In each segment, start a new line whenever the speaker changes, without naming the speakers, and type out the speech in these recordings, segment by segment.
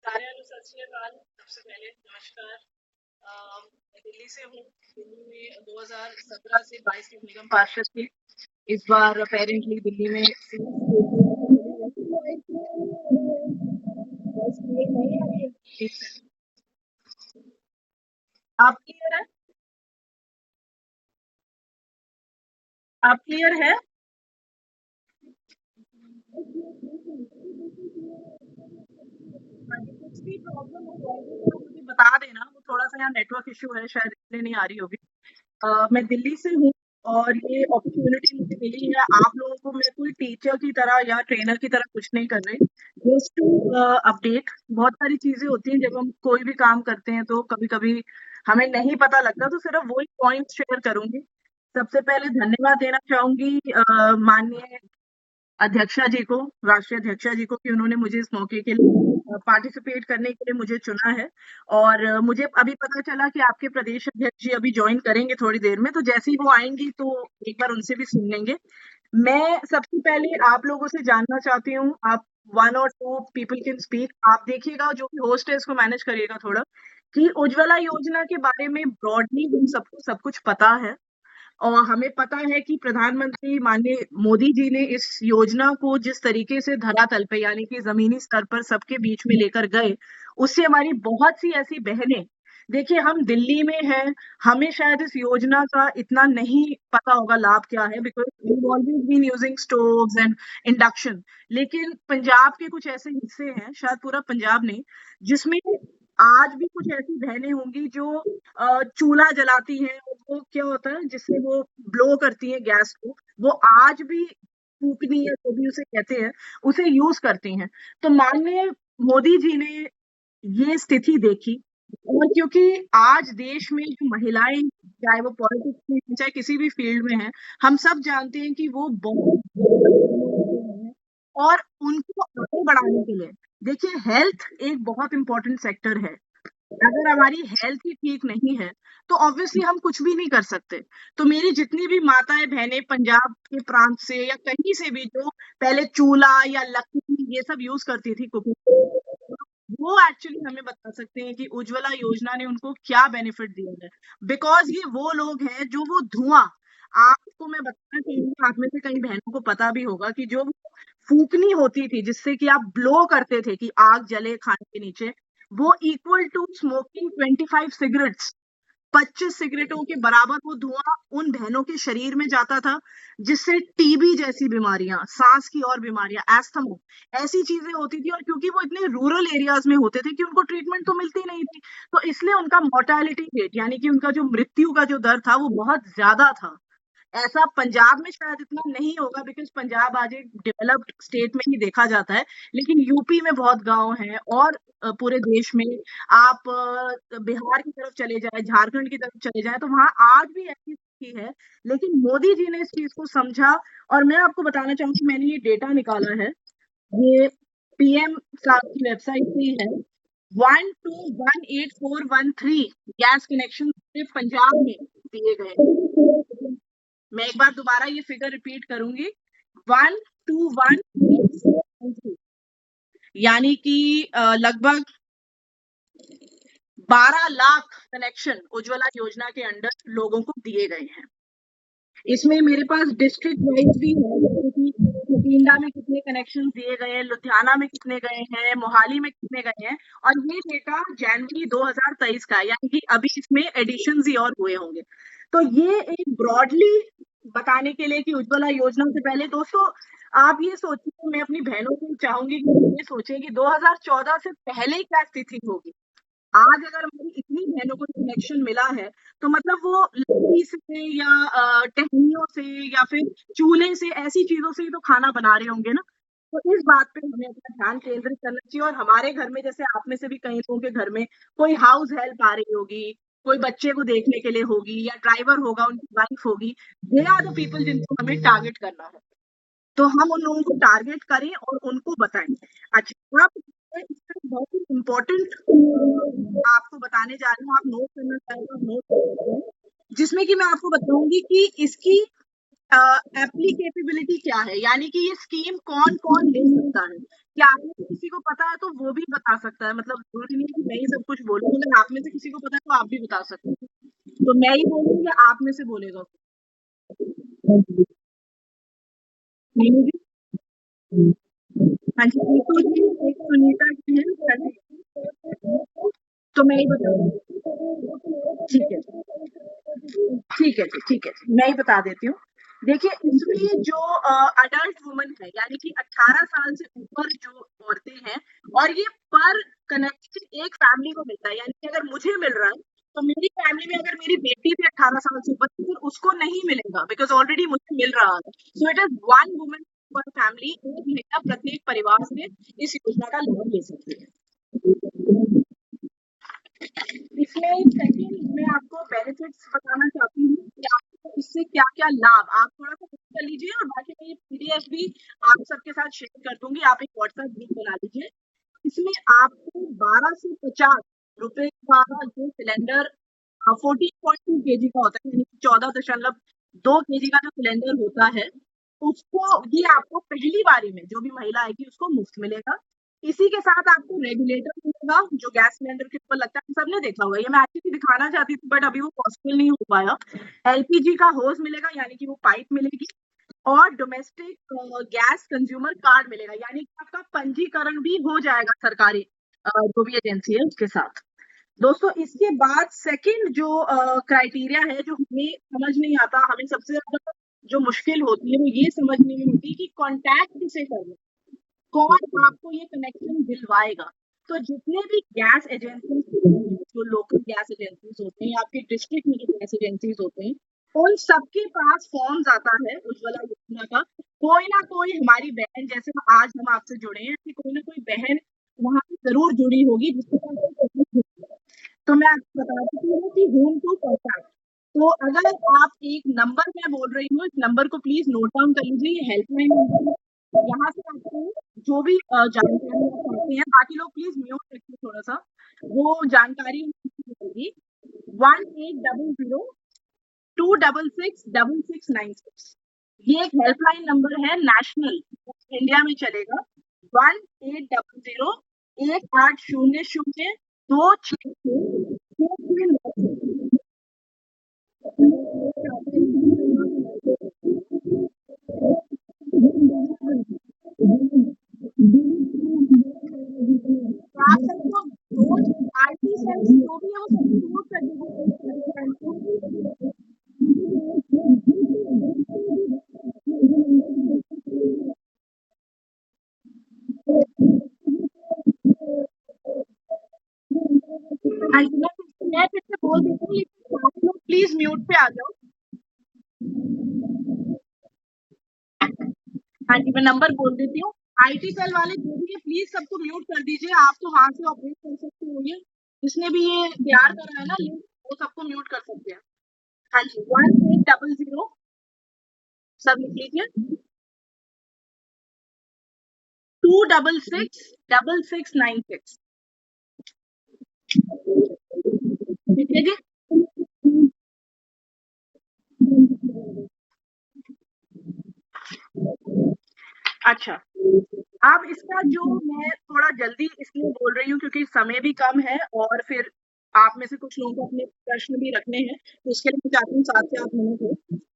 सारे हेलो, सत श्री अकाल। सबसे पहले नमस्कार। मैं दिल्ली से हूँ। दिल्ली में 2017 से 22 तक निगम पार्षद थी। इस बार अपेरेंटली दिल्ली में आप क्लियर है? आप क्लियर है? कुछ भी प्रॉब्लम हो जाएगी तो मुझे बता देना। वो थोड़ा सा यहाँ नेटवर्क इशू है, शायद इसलिए नहीं आ रही होगी। मैं दिल्ली से हूँ और ये अपॉर्चुनिटी मुझे मिली है। आप लोगों को मैं कोई टीचर की तरह या ट्रेनर की तरह कुछ नहीं कर रही। Just to update. बहुत सारी चीजें होती हैं जब हम कोई भी काम करते हैं तो कभी कभी हमें नहीं पता लगता, तो सिर्फ वही पॉइंट शेयर करूंगी। सबसे पहले धन्यवाद देना चाहूंगी माननीय अध्यक्षा जी को, राष्ट्रीय अध्यक्षा जी को, कि उन्होंने मुझे इस मौके के लिए पार्टिसिपेट करने के लिए मुझे चुना है। और मुझे अभी पता चला कि आपके प्रदेश अध्यक्ष जी अभी ज्वाइन करेंगे थोड़ी देर में, तो जैसे ही वो आएंगी तो एक बार उनसे भी सुन लेंगे। मैं सबसे पहले आप लोगों से जानना चाहती हूँ, आप वन और टू पीपल कैन स्पीक। आप देखिएगा, जो भी होस्ट है इसको मैनेज करिएगा थोड़ा, कि उज्ज्वला योजना के बारे में ब्रॉडली हम सबको सब कुछ पता है। और हमें पता है कि प्रधानमंत्री माननीय मोदी जी ने इस योजना को जिस तरीके से धरातल पे, यानी कि जमीनी स्तर पर सबके बीच में लेकर गए, उससे हमारी बहुत सी ऐसी बहनें, देखिए हम दिल्ली में हैं, हमें शायद इस योजना का इतना नहीं पता होगा लाभ क्या है, because we always been using stoves and induction. लेकिन पंजाब के कुछ ऐसे हिस्से हैं, शायद पूरा पंजाब नहीं, जिसमें आज भी कुछ ऐसी बहनें होंगी जो चूल्हा जलाती हैं, और वो क्या होता है जिससे वो ब्लो करती हैं गैस को, वो आज भी फूकनी या जो भी उसे कहते हैं, उसे यूज करती हैं। तो माननीय मोदी जी ने ये स्थिति देखी, और क्योंकि आज देश में जो महिलाएं, चाहे वो पॉलिटिक्स में हैं, चाहे किसी भी फील्ड में हैं, हम सब जानते हैं कि वो बहुत, और उनको आगे बढ़ाने के लिए, देखिए हेल्थ एक बहुत इंपॉर्टेंट सेक्टर है। अगर हमारी हेल्थ ही ठीक नहीं है तो ऑब्वियसली हम कुछ भी नहीं कर सकते। तो मेरी जितनी भी माताएं बहनें पंजाब के प्रांत से या कहीं से भी, जो पहले चूल्हा या लकड़ी ये सब यूज करती थी कुकिंग, वो एक्चुअली हमें बता सकते हैं कि उज्ज्वला योजना ने उनको क्या बेनिफिट दिया है। बिकॉज ये वो लोग हैं जो वो धुआं, आपको मैं बताना चाहूंगी, आप में से कई बहनों को पता भी होगा कि जो फूकनी होती थी जिससे कि आप ब्लो करते थे कि आग जले खाने के नीचे, वो इक्वल टू स्मोकिंग 25 सिगरेट्स, 25 सिगरेटों के बराबर वो धुआं उन बहनों के शरीर में जाता था, जिससे टीबी जैसी बीमारियां, सांस की और बीमारियां, एस्थमा, ऐसी चीजें होती थी। और क्योंकि वो इतने रूरल एरियाज में होते थे कि उनको ट्रीटमेंट तो मिलती नहीं थी, तो इसलिए उनका मोर्टेलिटी रेट, यानी कि उनका जो मृत्यु का जो दर था, वो बहुत ज्यादा था। ऐसा पंजाब में शायद इतना नहीं होगा, बिकॉज पंजाब आज एक डेवलप्ड स्टेट में ही देखा जाता है, लेकिन यूपी में बहुत गांव हैं, और पूरे देश में आप बिहार की तरफ चले जाए, झारखंड की तरफ चले जाए, तो वहां आज भी ऐसी स्थिति है। लेकिन मोदी जी ने इस चीज को समझा, और मैं आपको बताना चाहूंगी, मैंने ये डेटा निकाला है, ये पीएम साहब की वेबसाइट से ही है। 1218413 गैस कनेक्शन पंजाब में दिए गए हैं। मैं एक बार दोबारा ये फिगर रिपीट करूंगी, 1218413, यानी कि लगभग 12 लाख कनेक्शन उज्ज्वला योजना के अंडर लोगों को दिए गए हैं। इसमें मेरे पास डिस्ट्रिक्ट वाइज भी है, जैसे कि कुपिंडा में कितने कनेक्शन दिए गए हैं, लुधियाना में कितने गए हैं, मोहाली में कितने गए हैं। और ये डेटा जनवरी 2023 का है, यानी कि अभी इसमें एडिशन ही और हुए होंगे। तो ये एक ब्रॉडली बताने के लिए कि उज्ज्वला योजना से पहले दोस्तों आप ये सोचिए, मैं अपनी बहनों को चाहूंगी कि वो ये सोचें कि 2014 से पहले क्या स्थिति होगी। आज अगर हमारी इतनी बहनों को कनेक्शन मिला है, तो मतलब वो लकड़ी से या टहनियों से या फिर चूल्हे से, ऐसी चीज़ों से ही तो खाना बना रहे होंगे ना। तो इस बात पे हमें अपना ध्यान केंद्रित करना चाहिए, और हमारे घर में जैसे आप में से भी कई लोगों के घर में कोई हाउस हेल्प आ रही होगी, कोई बच्चे को देखने के लिए होगी, या ड्राइवर होगा, उनकी वाइफ होगी, दे आर द पीपल जिनको हमें टारगेट करना है। तो हम उन लोगों को टारगेट करें और उनको बताएं। अच्छा, अब मैं इसका बहुत ही इम्पोर्टेंट आपको बताने जा रही हूँ, आप नोट करना चाहें तो नोट कर सकते हैं, जिसमें कि मैं आपको बताऊंगी कि इसकी एप्लीकेबिलिटी क्या है, यानी कि ये स्कीम कौन कौन ले सकता है। क्या आप में से किसी को पता है तो वो भी बता सकता है, मतलब जरूरी नहीं है कि मैं ही सब कुछ बोलूँ, अगर आप में से किसी को पता है तो आप भी बता सकते हैं। तो मैं ही बोलूंगी या आप में से बोलेगा? मीनू जी। हाँ जी, नीतू जी, एक सुनीता जी है। हाँ जी। तो मैं ही बता दूँ। ठीक है। ठीक है जी, ठीक है जी, मैं ही बता देती हूँ। देखिए, इसमें जो अडल्ट वुमन है, यानी कि 18 साल से ऊपर जो औरतें हैं, और ये पर कनेक्शन एक फैमिली को मिलता है, यानी कि अगर मुझे मिल रहा है, तो मेरी फैमिली में अगर मेरी बेटी भी 18 साल से ऊपर है, फिर उसको नहीं मिलेगा, बिकॉज़ ऑलरेडी मुझे मिल रहा है। So it is one woman पर फैमिली, एक महिला प्रत्येक परिवार से इस योजना का लाभ ले सकती है। इसमें सेकंड मैं आपको बेनिफिट्स बताना चाहती हूँ कि आपको इससे क्या-क्या लाभ, आप थोड़ा-सा नोट कर लीजिए, और बाकी मैं ये पीडीएफ भी आप सबके साथ शेयर कर दूँगी, आप एक व्हाट्सएप ग्रुप बना लीजिए। इसमें आपको 12 से 50 रुपए का जो सिलेंडर 14.2 केजी का होता है, यानी कि 14.2 केजी का जो सिलेंडर होता है, उसको ये आपको पहली बारी में जो भी महिला आएगी उसको मुफ्त मिलेगा। इसी के साथ आपको रेगुलेटर मिलेगा, जो गैस सिलेंडर के ऊपर लगता है, सबने देखा होगा। ये मैं एक्चुअली दिखाना चाहती थी बट अभी वो पॉसिबल नहीं हो पाया। एलपीजी का होस मिलेगा, यानी कि वो पाइप मिलेगी, और डोमेस्टिक गैस कंज्यूमर कार्ड मिलेगा, यानी कि आपका पंजीकरण भी हो जाएगा सरकारी जो भी एजेंसी है उसके साथ। दोस्तों, इसके बाद सेकंड जो क्राइटेरिया है, जो हमें समझ नहीं आता, हमें सबसे ज़्यादा जो मुश्किल होती है वो ये समझने में होती है कि कॉन्टैक्ट किसे करना है? कौन आपको ये कनेक्शन दिलवाएगा? तो जितने भी गैस एजेंसीज़ होती हैं, जो लोकल गैस एजेंसीज़ होते हैं, आपके डिस्ट्रिक्ट में जो गैस एजेंसीज़ होते हैं, उन सबके पास फॉर्म्स आता है उज्ज्वला योजना का। कोई ना कोई हमारी बहन, जैसे आज हम आपसे जुड़े हैं, ऐसी कोई ना कोई बहन वहाँ पे ज़रूर जुड़ी होगी जिसके पास ये सर्विस है। तो मैं आपको बता देती हूँ कि होम टू कॉन्टैक्ट। तो अगर आप एक नंबर मैं बोल रही हूँ, इस नंबर को प्लीज़ नोट डाउन कर लीजिए, ये हेल्पलाइन नंबर है। यहाँ से आपको जो भी जानकारी आप चाहते हैं, बाकी लोग प्लीज़ म्यूट रखिए थोड़ा-सा, वो जानकारी होगी 1800 266 ये एक हेल्पलाइन नंबर है नेशनल, इंडिया में चलेगा। 1800 1800 266 आप सबको नोट आरटी सेल जो भी है वो सब नोट कर दीजिए। हाँ जी, मैं फिर से बोल देती हूँ, लेकिन आप लोग प्लीज़ म्यूट पे आ जाओ। हाँ जी, मैं नंबर बोल देती हूँ। आईटी सेल वाले जो भी है प्लीज़ सबको म्यूट कर दीजिए, आप तो हाथ से ऑपरेट कर सकते होंगे। जिसने भी ये तैयार करा है ना लिंक, वो सबको म्यूट कर सकते हैं। हाँ जी, 1800 सब लिख लीजिए, 266 ठीक है जी? अच्छा, अब इसका जो मैं थोड़ा जल्दी इसलिए बोल रही हूँ क्योंकि समय भी कम है, और फिर आप में से कुछ लोगों को अपने प्रश्न भी रखने हैं, तो उसके लिए मैं चाहती हूँ 7 से 8 मिनट हो।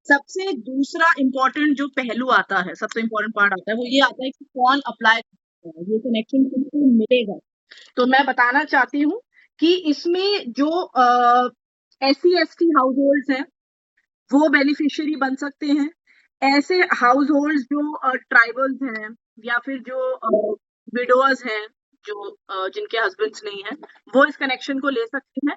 सबसे दूसरा इम्पोर्टेंट जो पहलू आता है, सबसे इम्पोर्टेंट पार्ट आता है, वो ये आता है कि कौन अप्लाई करता है, ये कनेक्शन किसको मिलेगा। तो मैं बताना चाहती हूँ कि इसमें जो एससी एसटी हाउस होल्ड्स हैं, वो बेनिफिशियरी बन सकते हैं। ऐसे हाउस होल्ड जो ट्राइबल्स हैं या फिर जो विडोअर्स हैं, जो जिनके हस्बैंड्स नहीं है, वो इस कनेक्शन को ले सकते हैं।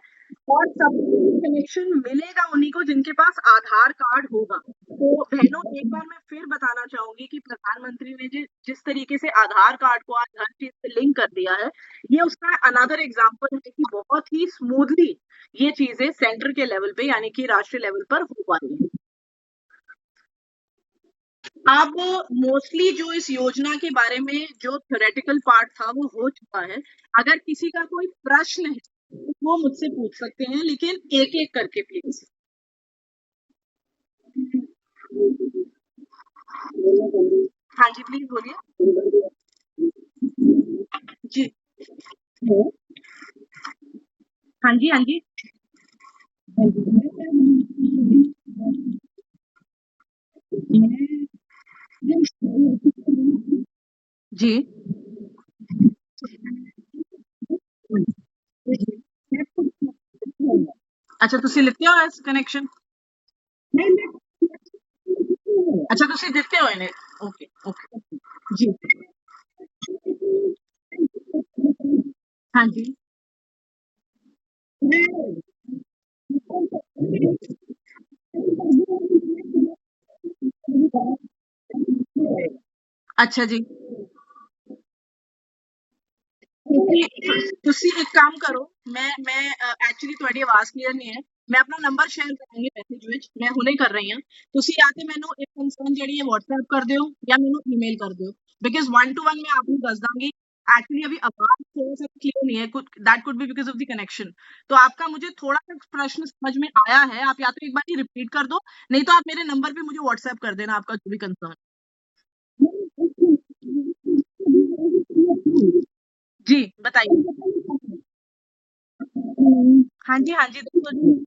और सबको कनेक्शन मिलेगा उन्हीं को जिनके पास आधार कार्ड होगा। तो बहनों, एक बार मैं फिर बताना चाहूंगी कि प्रधानमंत्री ने जिस तरीके से आधार कार्ड को आज हर चीज से लिंक कर दिया है, ये उसका अनदर एग्जाम्पल है कि बहुत ही स्मूथली ये चीजें सेंटर के लेवल पे यानी कि राष्ट्रीय लेवल पर हो पा रही है। अब मोस्टली जो इस योजना के बारे में जो थ्योरेटिकल पार्ट था वो हो चुका है। अगर किसी का कोई प्रश्न है तो वो मुझसे पूछ सकते हैं, लेकिन एक एक करके प्लीज। हाँ जी, प्लीज बोलिए। जी। हाँ जी, हाँ जी। जी। अच्छा, ਤੁਸੀਂ ਲਿੱਤੇ ਹੋ ਇਸ ਕਨੈਕਸ਼ਨ? अच्छा, ਤੁਸੀਂ ਦਿੱਤੇ ਹੋਏ ਨੇ। Okay okay. जी। हाँ जी। अच्छा जी। ਤੁਸੀਂ ਇੱਕ ਕੰਮ ਕਰੋ, ਮੈਂ ਐਕਚੁਅਲੀ ਤੁਹਾਡੀ ਆਵਾਜ਼ ਕਲੀਅਰ ਨਹੀਂ ਹੈ। ਮੈਂ ਆਪਣਾ ਨੰਬਰ ਸ਼ੇਅਰ ਕਰਾਂਗੀ ਮੈਸੇਜ ਵਿੱਚ, ਮੈਂ ਹੁਣੇ ਕਰ ਰਹੀ ਹਾਂ। ਤੁਸੀਂ ਜਾਂ ਤੇ ਮੈਨੂੰ ਇੱਕ ਕੰਸਰਨ ਜਿਹੜੀ ਹੈ WhatsApp ਕਰ ਦਿਓ ਜਾਂ ਮੈਨੂੰ ईमेल कर दो, बिकॉज 1 to 1 मैं आपको दस दूंगी। एक्चुअली अभी आवाज थोड़ा सा क्लियर नहीं है, कुछ that could be because of the connection. तो आपका मुझे थोड़ा सा प्रश्न समझ में आया है, आप या तो एक बार ही रिपीट कर दो, नहीं तो आप मेरे नंबर पे मुझे WhatsApp कर देना आपका जो भी कंसर्न। जी, बताइए। हाँ जी, हाँ जी, देखो जी।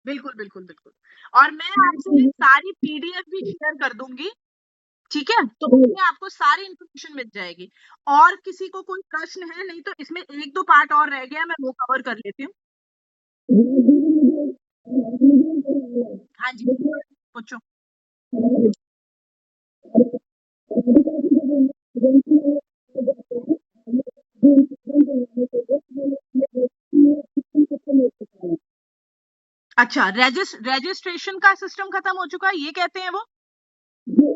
बिल्कुल, बिल्कुल, बिल्कुल। और मैं आपसे सारी पीडीएफ भी शेयर कर दूँगी, ठीक है? तो उसमें आपको सारी इन्फॉर्मेशन मिल जाएगी। और किसी को कोई प्रश्न है, नहीं तो इसमें 1-2 पार्ट और रह गया, मैं वो कवर कर लेती हूँ। हाँ जी, पूछो। अच्छा, रजिस्ट्रेशन का सिस्टम खत्म हो चुका है, ये कहते हैं वो? मैं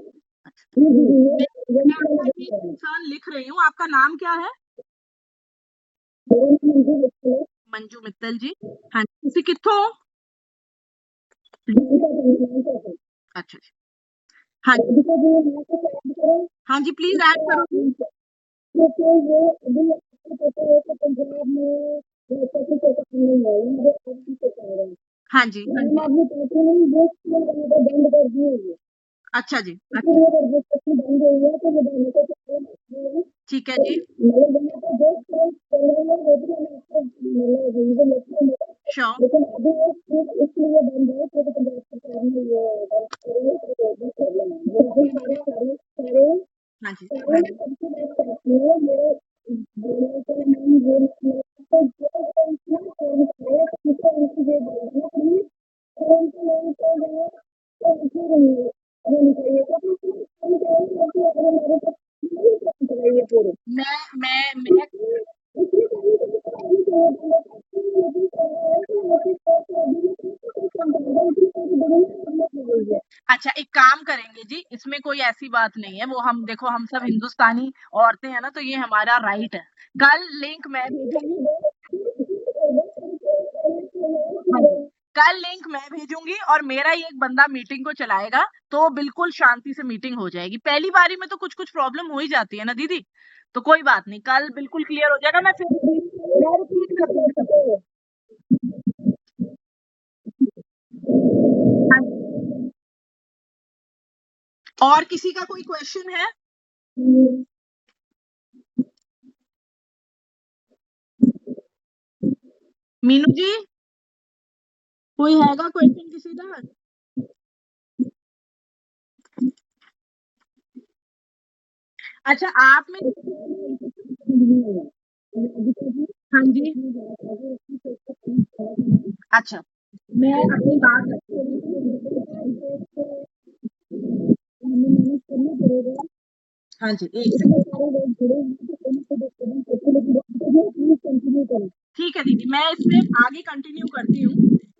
आपका ये कंसर्न लिख रही हूँ, आपका नाम क्या है? मंजू मित्तल जी। हाँ जी, ਤੁਸੀਂ कित्थों हो? अच्छा जी। हाँ जी। हाँ जी, प्लीज ऐड करो। हाँ जी, हाँ जी। अच्छा जी, अच्छा। ठीक है जी। श्योर। हाँ जी, हाँ जी। मैं अच्छा, एक काम करेंगे जी, इसमें कोई ऐसी बात नहीं है। वो हम देखो, हम सब हिंदुस्तानी औरतें हैं ना, तो ये हमारा राइट है। कल लिंक मैं भेजूंगी। हाँ जी, कल लिंक मैं भेजूंगी और मेरा ही एक बंदा मीटिंग को चलाएगा, तो बिल्कुल शांति से मीटिंग हो जाएगी। पहली बारी में तो कुछ कुछ प्रॉब्लम हो ही जाती है ना दीदी, तो कोई बात नहीं, कल बिल्कुल क्लियर हो जाएगा। मैं रिपीट कर देती हूँ। हाँ जी। और किसी का कोई क्वेश्चन है? मीनू जी, कोई हैगा क्वेश्चन किसी का? अच्छा, आप में हाँ जी। अच्छा, मैं अपनी बात हाँ जी, एक सेकंड। ठीक है दीदी, मैं इसमें आगे कंटिन्यू करती हूँ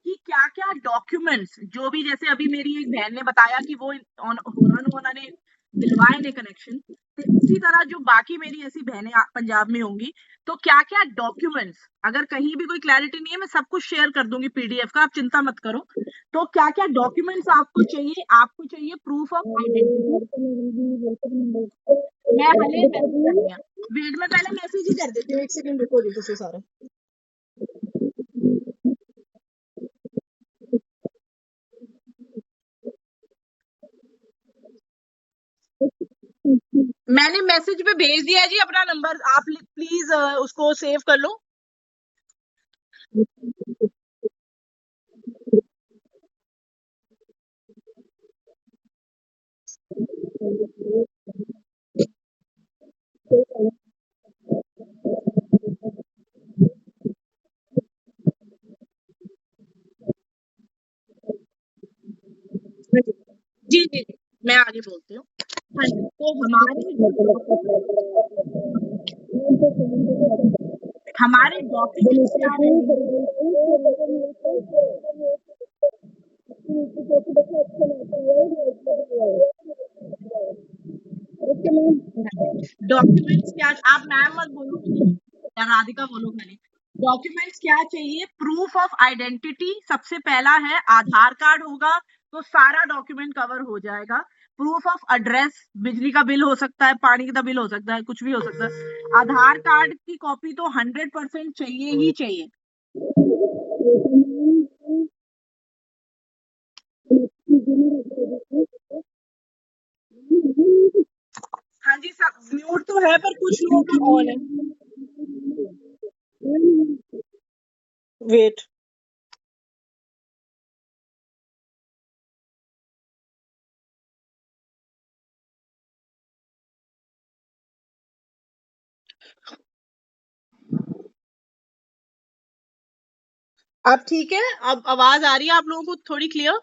कि क्या-क्या डॉक्यूमेंट्स जो भी जैसे अभी मेरी एक बहन ने बताया कि वो उन्होंने दिलवाए ने कनेक्शन, तो इसी तरह जो बाकी मेरी ऐसी बहनें पंजाब में होंगी, तो क्या-क्या डॉक्यूमेंट्स अगर कहीं भी कोई क्लैरिटी नहीं है, मैं सब कुछ शेयर कर दूँगी पीडीएफ का, आप चिंता मत करो। तो क्या-क्या डॉक्यूमेंट्स आपको चाहिए प्रूफ ऑफ आइडेंटिटी। मैं हले मैसेज कर रही हूँ। वेट में पहले मैसेज ही कर देती हूँ, 1 सेकंड रुको जी तुसी सारे। मैंने मैसेज पे भेज दिया है जी अपना नंबर, आप प्लीज उसको सेव कर लो। जी जी जी, मैं आगे बोलती हूँ। हाँ जी, तो हमारे डॉक्यूमेंट्स क्या डॉक्यूमेंट्स क्या, आप मैम मत बोलो या राधिका बोलो खाली। डॉक्यूमेंट्स क्या चाहिए? प्रूफ ऑफ आइडेंटिटी सबसे पहला है, आधार कार्ड होगा तो सारा डॉक्यूमेंट कवर हो जाएगा। प्रूफ ऑफ एड्रेस, बिजली का बिल हो सकता है, पानी का बिल हो सकता है, कुछ भी हो सकता है। आधार कार्ड की कॉपी तो 100% चाहिए ही चाहिए। हाँ जी, सब म्यूट तो है पर कुछ लोगों का ऑन है। वेट, अब ठीक है? अब आवाज आ रही है आप लोगों को थोड़ी क्लियर?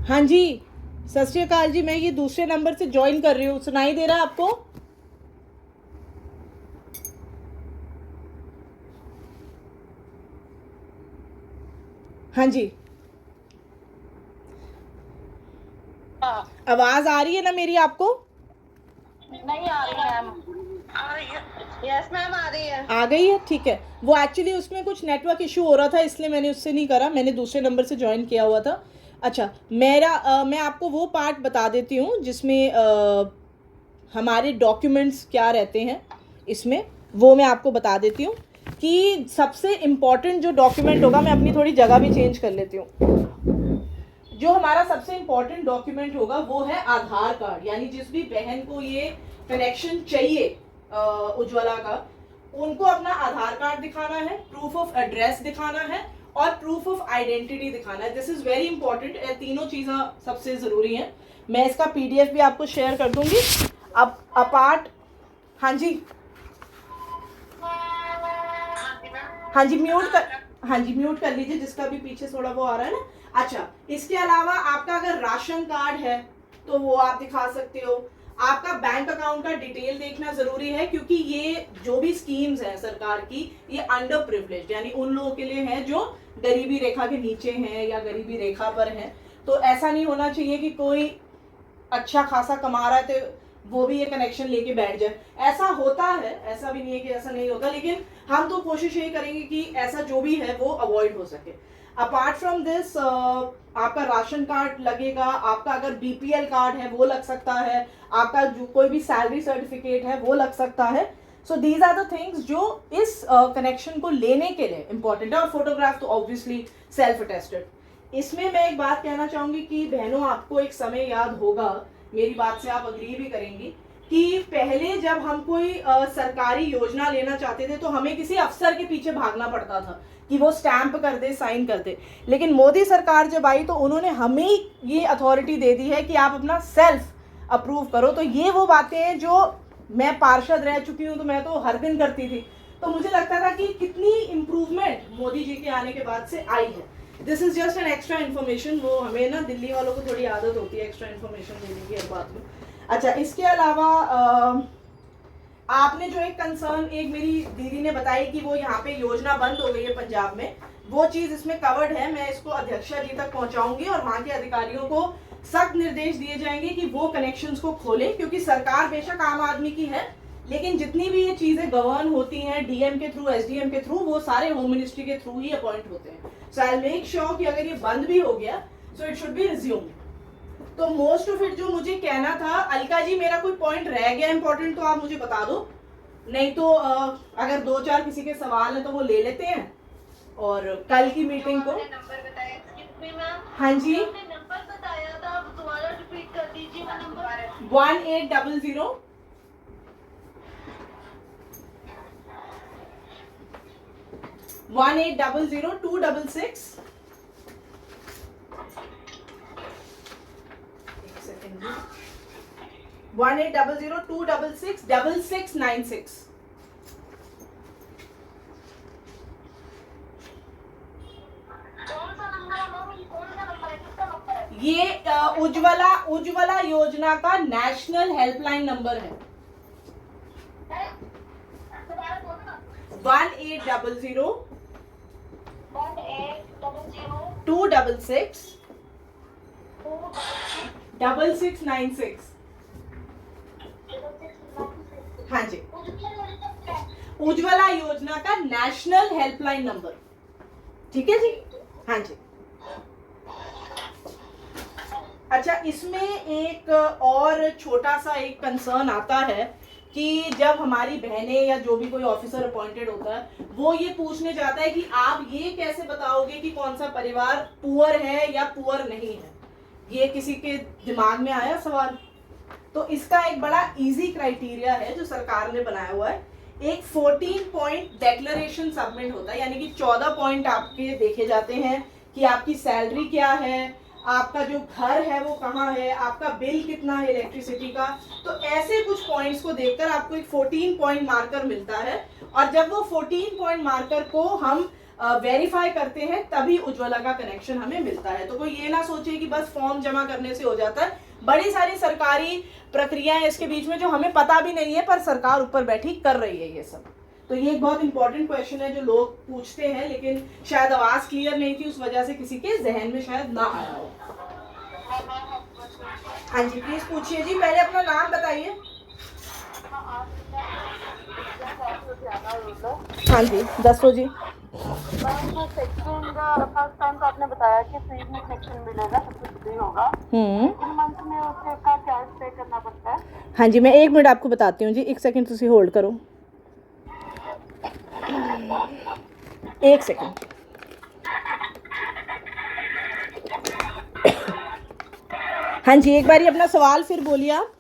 हाँ जी, सत श्री अकाल जी, मैं ये दूसरे नंबर से ज्वाइन कर रही हूँ, सुनाई दे रहा है आपको? हाँ जी, आवाज आ रही है ना मेरी आपको?
नहीं आ रही मैम। आ रही है। यस मैम आ रही है।
आ गई है, ठीक है। वो एक्चुअली उसमें कुछ नेटवर्क इशू हो रहा था, इसलिए मैंने उससे नहीं करा, मैंने दूसरे नंबर से ज्वाइन किया हुआ था। अच्छा, मैं आपको वो पार्ट बता देती हूँ जिसमें हमारे डॉक्यूमेंट्स क्या रहते हैं इसमें, वो मैं आपको बता देती हूँ कि सबसे इम्पॉर्टेंट जो डॉक्यूमेंट होगा, मैं अपनी थोड़ी जगह भी चेंज कर लेती हूँ। जो हमारा सबसे इम्पोर्टेंट डॉक्यूमेंट होगा वो है आधार कार्ड, यानी जिस भी बहन को ये कनेक्शन चाहिए उज्ज्वला का, उनको अपना आधार कार्ड दिखाना है, प्रूफ ऑफ एड्रेस दिखाना है और प्रूफ ऑफ आइडेंटिटी दिखाना है। दिस इज वेरी इंपॉर्टेंट, तीनों चीज़ें सबसे ज़रूरी हैं। मैं इसका पीडीएफ भी आपको शेयर कर दूंगी। अब अपार्ट, हाँ जी, हाँ जी म्यूट कर, हाँ जी म्यूट कर लीजिए जिसका भी पीछे थोड़ा वो आ रहा है ना। अच्छा, इसके अलावा आपका अगर राशन कार्ड है तो वो आप दिखा सकते हो। आपका बैंक अकाउंट का डिटेल देखना जरूरी है, क्योंकि ये जो भी स्कीम्स हैं सरकार की, ये अंडर प्रिविलेज यानी उन लोगों के लिए है जो गरीबी रेखा के नीचे हैं या गरीबी रेखा पर हैं। तो ऐसा नहीं होना चाहिए कि कोई अच्छा खासा कमा रहा है तो वो भी ये कनेक्शन लेके बैठ जाए। ऐसा होता है, ऐसा भी नहीं है कि ऐसा नहीं होता, लेकिन हम तो कोशिश यही करेंगे कि ऐसा जो भी है वो अवॉइड हो सके। अपार्ट फ्रॉम दिस आपका राशन कार्ड लगेगा, आपका अगर बीपीएल कार्ड है वो लग सकता है, आपका जो कोई भी सैलरी सर्टिफिकेट है वो लग सकता है। So these are the things जो इस कनेक्शन को लेने के लिए इंपॉर्टेंट है। और फोटोग्राफ तो ऑब्वियसली सेल्फ अटेस्टेड। इसमें मैं एक बात कहना चाहूंगी कि बहनों, आपको एक समय याद होगा, मेरी बात से आप अग्री भी करेंगी, कि पहले जब हम कोई सरकारी योजना लेना चाहते थे तो हमें किसी अफसर के पीछे भागना पड़ता था कि वो स्टैंप कर दे, साइन कर दे। लेकिन मोदी सरकार जब आई तो उन्होंने हमें ये अथॉरिटी दे दी है कि आप अपना सेल्फ अप्रूव करो। तो ये वो बातें हैं जो मैं पार्षद रह चुकी हूँ तो मैं तो हर दिन करती थी, तो मुझे लगता था कि कितनी इम्प्रूवमेंट मोदी जी के आने के बाद से आई है। This is just an extra information. वो हमें ना दिल्ली वालों को थोड़ी आदत होती है एक्स्ट्रा इन्फॉर्मेशन देने की हर बात में। अच्छा, इसके अलावा आपने जो एक कंसर्न एक मेरी दीदी ने बताई कि वो यहाँ पे योजना बंद हो गई है पंजाब में, वो चीज इसमें कवर्ड है। मैं इसको अध्यक्षा जी तक पहुंचाऊंगी और वहां के अधिकारियों को सख्त निर्देश दिए जाएंगे कि वो कनेक्शंस को खोलें, क्योंकि सरकार बेशक आम आदमी की है, लेकिन जितनी भी ये चीजें गवर्न होती हैं डीएम के थ्रू, एसडीएम के थ्रू, वो सारे होम मिनिस्ट्री के थ्रू ही अपॉइंट होते हैं। सो आई मेक श्योर कि अगर ये बंद भी हो गया so it should be resume. तो मोस्ट ऑफ इट जो मुझे कहना था, अलका जी मेरा कोई पॉइंट रह गया इंपॉर्टेंट तो आप मुझे बता दो, नहीं तो अगर 2-4 किसी के सवाल है तो वो ले लेते हैं और कल की मीटिंग को।
नंबर बताया,
हाँ जी,
नंबर बताया था, दोबारा रिपीट कर दीजिए नंबर।
1800 266 1800 266 6696। ये उज्ज्वला योजना का नेशनल हेल्पलाइन नंबर है। 1800 266 6696। हाँ जी, उज्ज्वला योजना का नेशनल हेल्पलाइन नंबर। ठीक है जी, हाँ जी। अच्छा, इसमें एक और छोटा सा एक कंसर्न आता है कि जब हमारी बहनें या जो भी कोई ऑफिसर अपॉइंटेड होता है वो ये पूछने जाता है कि आप ये कैसे बताओगे कि कौन सा परिवार पुअर है या पुअर नहीं है। ये किसी के दिमाग में आया सवाल? तो इसका एक बड़ा इजी क्राइटेरिया है जो सरकार ने बनाया हुआ है। एक 14 पॉइंट डेक्लेरेशन सबमिट होता है, यानी कि 14 पॉइंट आपके देखे जाते हैं कि आपकी सैलरी क्या है, आपका जो घर है वो कहाँ है, आपका बिल कितना है इलेक्ट्रिसिटी का। तो ऐसे कुछ पॉइंट्स को देखकर आपको एक 14 पॉइंट मार्कर मिलता है, और जब वो 14 पॉइंट मार्कर को हम वेरीफाई करते हैं तभी उज्ज्वला का कनेक्शन हमें मिलता है। तो कोई ये ना सोचे कि बस फॉर्म जमा करने से हो जाता है, बड़ी सारी सरकारी प्रक्रियाएं इसके बीच में जो हमें पता भी नहीं है, पर सरकार ऊपर बैठी कर रही है ये सब। तो ये एक बहुत इंपॉर्टेंट क्वेश्चन है जो लोग पूछते हैं, लेकिन शायद आवाज क्लियर नहीं थी, उस वजह से किसी के जहन में शायद ना आया हो। हाँ जी, प्लीज पूछिए जी। पहले अपना नाम बताइए। हाँ जी, दसो जी।
फर्स्ट टाइम तो आपने बताया कि फ्री में सेक्शन मिलेगा, सब कुछ फ्री होगा। इन मंथ में उसका चार्ज पे करना पड़ता है?
हाँ जी, मैं 1 मिनट आपको बताती हूँ जी, 1 सेकंड तुसी होल्ड करो। 1 सेकंड। हाँ जी, एक बार अपना सवाल फिर बोलिए आप।